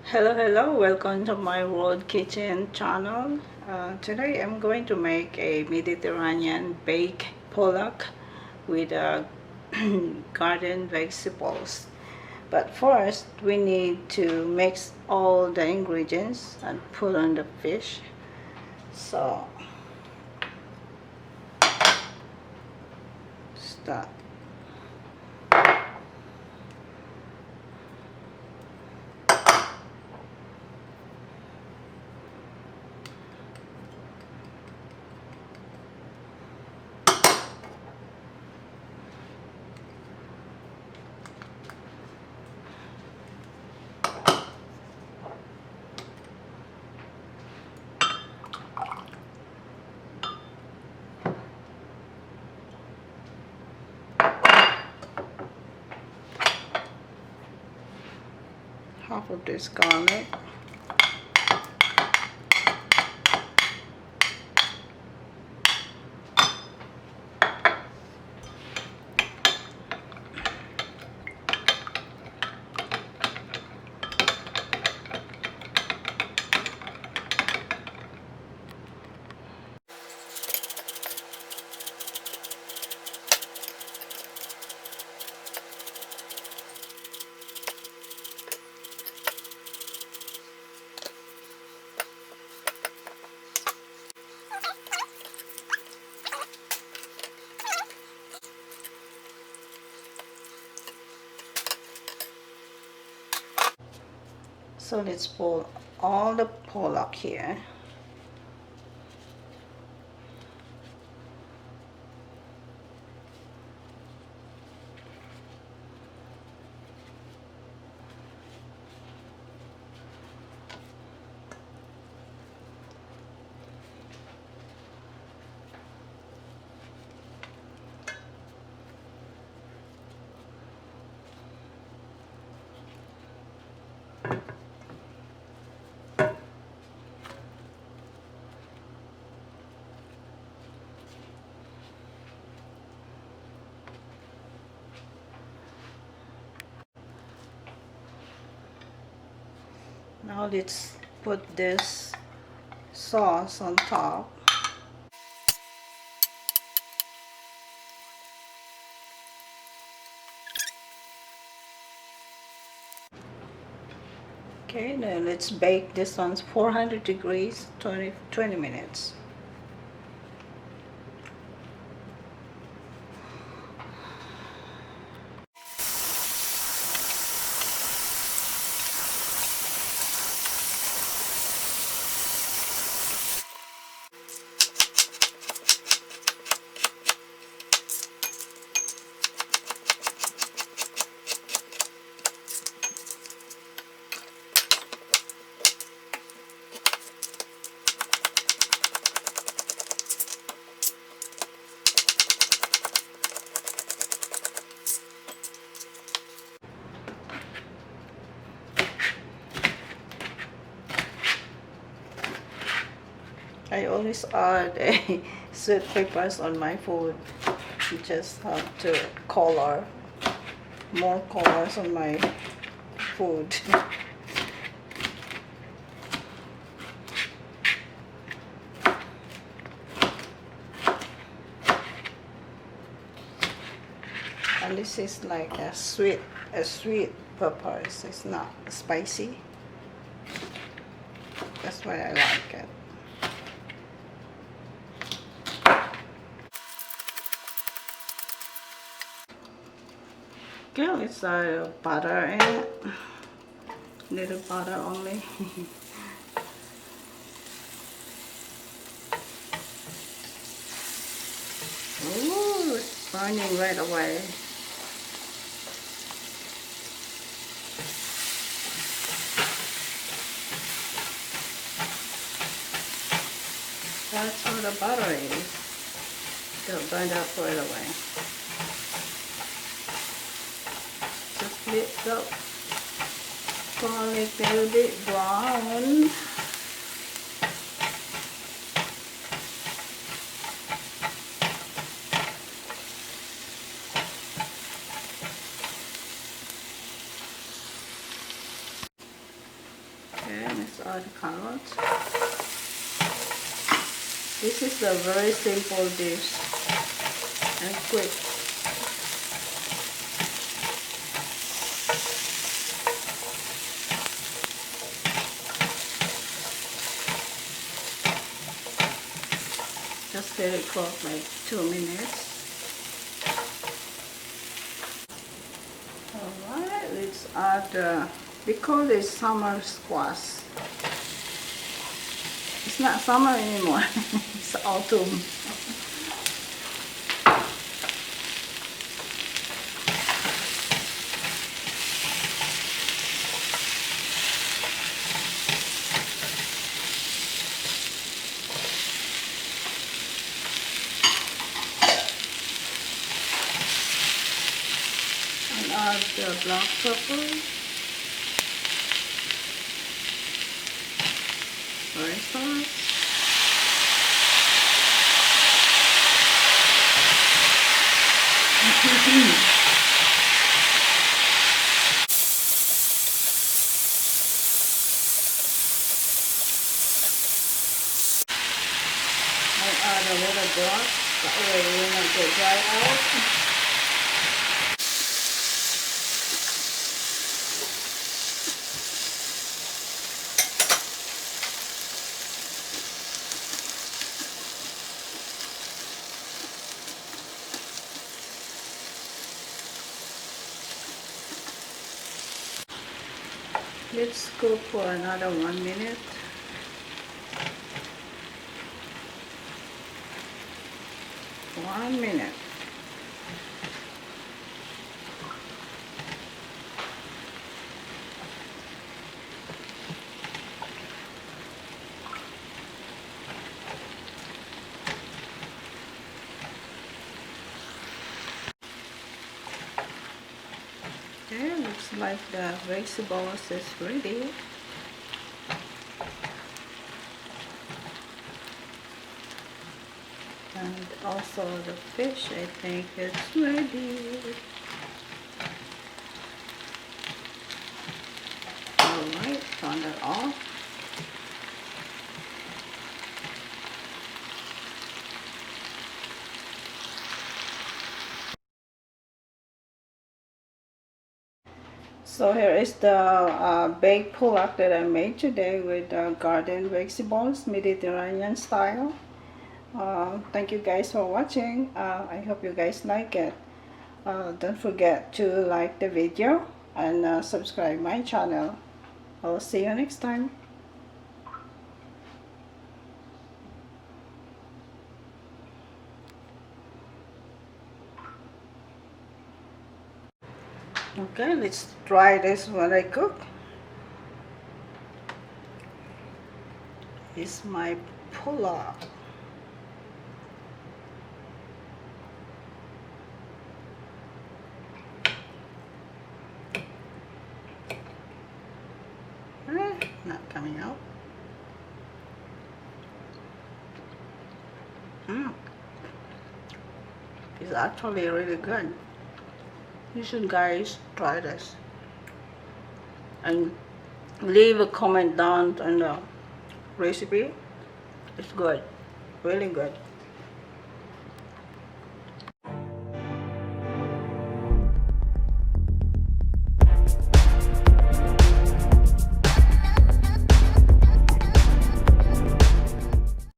Hello, welcome to my world kitchen channel. Today I'm going to make a Mediterranean baked pollock with garden vegetables. But first we need to mix all the ingredients and put on the fish. So start. Half of this garlic, so let's pull all the pollock here. Now let's put this sauce on top. Okay, now let's bake this on 400 degrees 20 minutes. I always add a sweet peppers on my food. You just have to color more colors on my food. And this is like a sweet peppers. It's not spicy. That's why I like it. Okay, let's add butter in it. Little butter only. Ooh, it's burning right away. That's how the butter is. Don't burn that right away. Just let the garlic a little bit brown. Okay, let's add the carrots. This is a very simple dish and quick. Just let it cook like 2 minutes. Alright, let's add, we call this summer squash. It's not summer anymore, it's autumn. And add the black pepper, soy sauce, I'll add a little broth, that way it will not get dry out. Let's cook for another 1 minute. Okay, looks like the vegetables is ready. And also the fish, I think, is ready. Alright, turn that off. So here is the baked pollock that I made today with garden vegetables, Mediterranean style. Thank you guys for watching. I hope you guys like it. Don't forget to like the video and subscribe my channel. I'll see you next time. Okay, let's try this when I cook. It's my pollock. Not coming out. It's actually really good. You should guys try this and leave a comment down on the recipe. It's good, really good.